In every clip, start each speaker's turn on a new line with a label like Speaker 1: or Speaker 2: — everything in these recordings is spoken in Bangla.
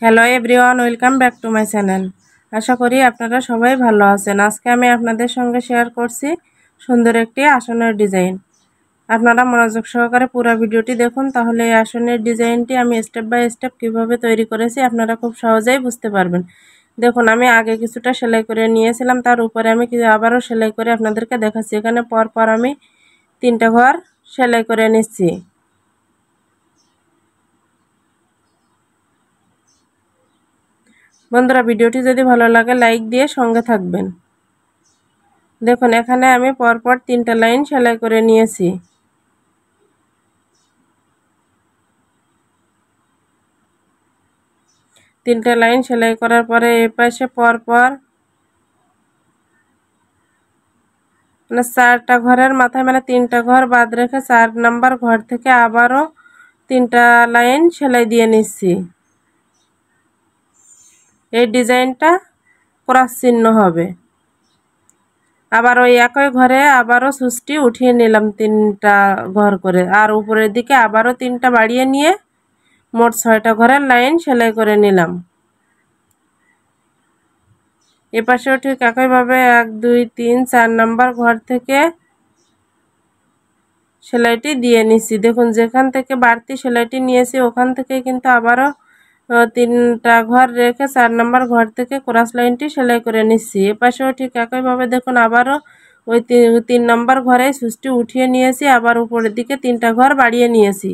Speaker 1: Hello everyone, welcome back to my channel. আশা করি আপনারা সবাই ভালো আছেন। আজকে আমি আপনাদের সঙ্গে শেয়ার করছি সুন্দর একটি আসনের ডিজাইন। আপনারা মনোযোগ সহকারে পুরো ভিডিওটি দেখুন, তাহলে এই আসনের ডিজাইনটি আমি স্টেপ বাই স্টেপ কীভাবে তৈরি করেছি আপনারা খুব সহজেই বুঝতে পারবেন। দেখুন, আমি আগে কিছুটা সেলাই করে নিয়েছিলাম, তার উপরে আমি আবারও সেলাই করে আপনাদেরকে দেখাচ্ছি। এখানে পরপর আমি 3টা ঘর সেলাই করে নিচ্ছি। বন্ধুরা, ভিডিওটি যদি ভালো লাগে লাইক দিয়ে সঙ্গে থাকবেন। দেখুন, এখানে আমি পরপর 3টা লাইন সেলাই করে নিয়েছি। তিনটা লাইন সেলাই করার পরে এই পাশে পরপর মানে 4টা ঘরের মাথায় মানে 3টা ঘর বাদ রেখে 4 নাম্বার ঘর থেকে আবারও 3টা লাইন সেলাই দিয়ে নিচ্ছি। এই ডিজাইনটা ক্রস চিহ্ন হবে। আবার ওই একই ঘরে আবারও সুচটি উঠিয়ে নিলাম 3টা ঘর করে, আর উপরের দিকে আবারও 3টা বাড়িয়ে নিয়ে মোট 6টা ঘরের লাইন সেলাই করে নিলাম। এপাশেও ঠিক একইভাবে 1 2 3 4 নাম্বার ঘর থেকে সেলাইটি দিয়ে নিচ্ছি। দেখুন, যেখান থেকে বাড়তি সেলাইটি নিয়েছি ওখান থেকে কিন্তু আবারও 3টা ঘর রেখে 4 নাম্বার ঘর থেকে ক্রস লাইনটি সেলাই করে নিচ্ছি। এপাশেও ঠিক একইভাবে দেখুন, আবারও ওই 3 নাম্বার ঘরে সুচটি উঠিয়ে নিয়েছি, আবার উপরের দিকে 3টা ঘর বাড়িয়ে নিয়েছি।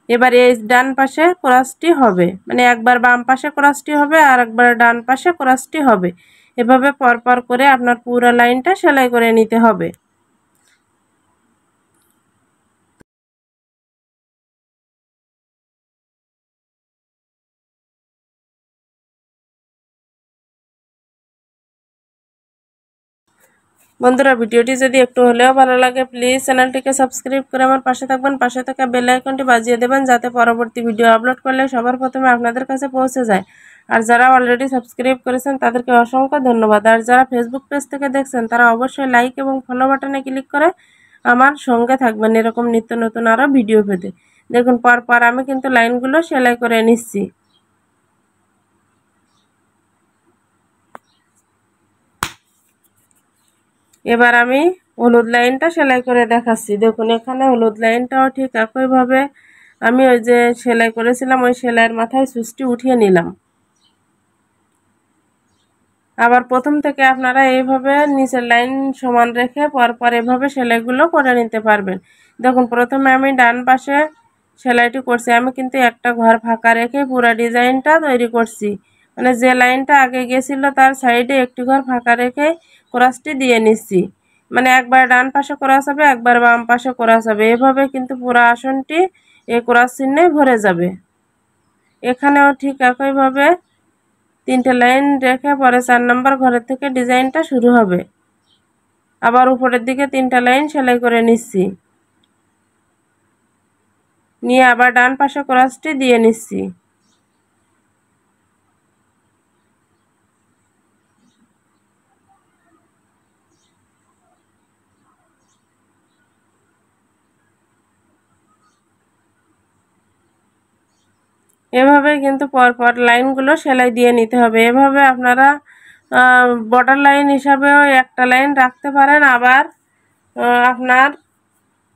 Speaker 1: এবার এই ডান পাশে ক্রসটি হবে, মানে একবার বাম পাশে ক্রসটি হবে আর একবার ডান পাশে ক্রসটি হবে। এভাবে পরপর করে আপনার পুরো লাইনটা সেলাই করে নিতে হবে। বন্ধুরা, ভিডিওটি যদি একটু হলেও ভালো লাগে প্লিজ চ্যানেলটিকে সাবস্ক্রাইব করে আমার পাশে থাকবেন। পাশে থাকা বেল আইকনটি বাজিয়ে দেবেন, যাতে পরবর্তী ভিডিও আপলোড করলে সবার প্রথমে আপনাদের কাছে পৌঁছে যায়। আর যারা অলরেডি সাবস্ক্রাইব করেছেন তাদেরকে অসংখ্য ধন্যবাদ। আর যারা ফেসবুক পেজ থেকে দেখছেন তারা অবশ্যই লাইক এবং ফলো বাটনে ক্লিক করে আমার সঙ্গে থাকবেন এরকম নিত্য নতুন আরও ভিডিও পেতে। দেখুন, পরপর আমি কিন্তু লাইনগুলো সেলাই করে নিচ্ছি। এবার আমি হলুদ লাইনটা সেলাই করে দেখাচ্ছি। দেখুন, এখানে হলুদ লাইনটাও ঠিক একইভাবে আমি ওই যে সেলাই করেছিলাম ওই সেলাইয়ের মাথায় সুচটি উঠিয়ে নিলাম। আবার প্রথম থেকে আপনারা এইভাবে নিচের লাইন সমান রেখে পরপর এভাবে সেলাইগুলো করে নিতে পারবেন। দেখুন, প্রথমে আমি ডান পাশে সেলাইটি করছি। আমি কিন্তু একটা ঘর ফাঁকা রেখে পুরো ডিজাইনটা তৈরি করছি, মানে যে লাইনটা আগে গেছিলো তার সাইডে একটি ঘর ফাঁকা রেখে ক্রসটি দিয়ে নিচ্ছি। মানে একবার ডান পাশে ক্রস হবে, একবার বাম পাশে ক্রস হবে, এভাবে কিন্তু পুরো আসনটি এই ক্রস চিহ্নে ভরে যাবে। এখানেও ঠিক একইভাবে 3টে লাইন রেখে পরে 4 নাম্বার ঘরের থেকে ডিজাইনটা শুরু হবে। আবার উপরের দিকে 3টা লাইন সেলাই করে নিচ্ছি, নিয়ে আবার ডান পাশে ক্রসটি দিয়ে নিচ্ছি। এভাবে কিন্তু পরপর লাইনগুলো সেলাই দিয়ে নিতে হবে। এভাবে আপনারা বর্ডার লাইন হিসাবেও একটা লাইন রাখতে পারেন, আবার আপনার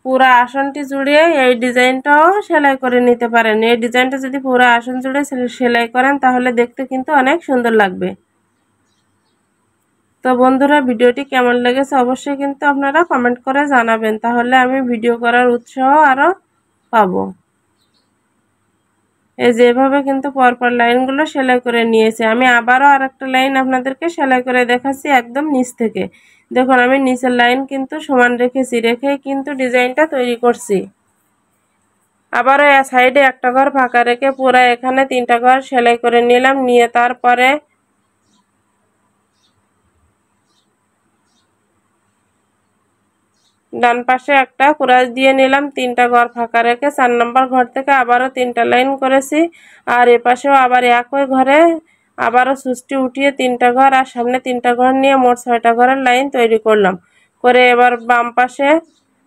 Speaker 1: পুরো আসনটি জুড়ে এই ডিজাইনটাও সেলাই করে নিতে পারেন। এই ডিজাইনটা যদি পুরো আসন জুড়ে সেলাই করেন তাহলে দেখতে কিন্তু অনেক সুন্দর লাগবে। তো বন্ধুরা, ভিডিওটি কেমন লেগেছে অবশ্যই কিন্তু আপনারা কমেন্ট করে জানাবেন, তাহলে আমি ভিডিও করার উৎসাহ আরও পাবো। এই যে এভাবে কিন্তু পরপর লাইনগুলো সেলাই করে নিয়েছি। আমি আবারও আরেকটা লাইন আপনাদেরকে সেলাই করে দেখাচ্ছি একদম নিচ থেকে। দেখুন, আমি নিচের লাইন কিন্তু সমান রেখেছি, রেখেই কিন্তু ডিজাইনটা তৈরি করছি। আবারও সাইডে একটা ঘর ফাঁকা রেখে পুরো এখানে 3টা ঘর সেলাই করে নিলাম, নিয়ে তারপরে ডান পাশে একটা ক্রস দিয়ে নিলাম, 3টা ঘর ফাঁকা রেখে 4 নাম্বার ঘর থেকে আবারও 3টা লাইন করেছি। আর এপাশেও আবার একই ঘরে আবারও সুচটি উঠিয়ে 3টা ঘর আর সামনে 3টা ঘর নিয়ে মোট 6টা ঘরের লাইন তৈরি করলাম। করে এবার বাম পাশে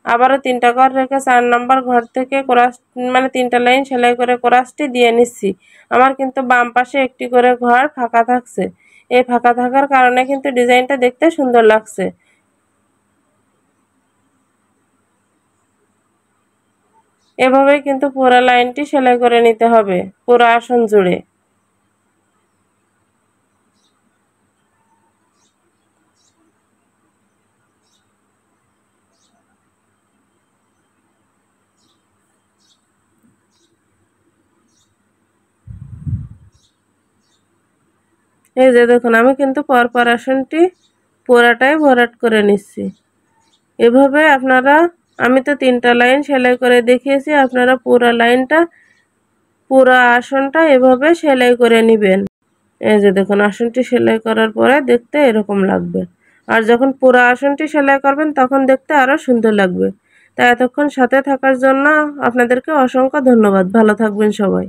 Speaker 1: আবারও 3টা ঘর রেখে 4 নম্বর ঘর থেকে ক্রস মানে 3টা লাইন সেলাই করে ক্রসটি দিয়ে নিচ্ছি। আমার কিন্তু বাম পাশে একটি করে ঘর ফাঁকা থাকছে। এই ফাঁকা থাকার কারণে কিন্তু ডিজাইনটা দেখতে সুন্দর লাগছে। এভাবেই কিন্তু পুরো লাইনটি সেলাই করে নিতে হবে পুরো আসন জুড়ে। এই যে দেখুন আমি কিন্তু পরপর আসনটি পুরাটাই ভরাট করে নিচ্ছি। এভাবে আপনারা আমি তো 3টা লাইন সেলাই করে দেখিয়েছি, আপনারা পুরো লাইনটা পুরো আসনটা এভাবে সেলাই করে নেবেন। এই যে দেখুন আসনটি সেলাই করার পরে দেখতে এরকম লাগবে। আর যখন পুরো আসনটি সেলাই করবেন তখন দেখতে আরো সুন্দর লাগবে। তাই এতক্ষণ সাথে থাকার জন্য আপনাদেরকে অসংখ্য ধন্যবাদ। ভালো থাকবেন সবাই।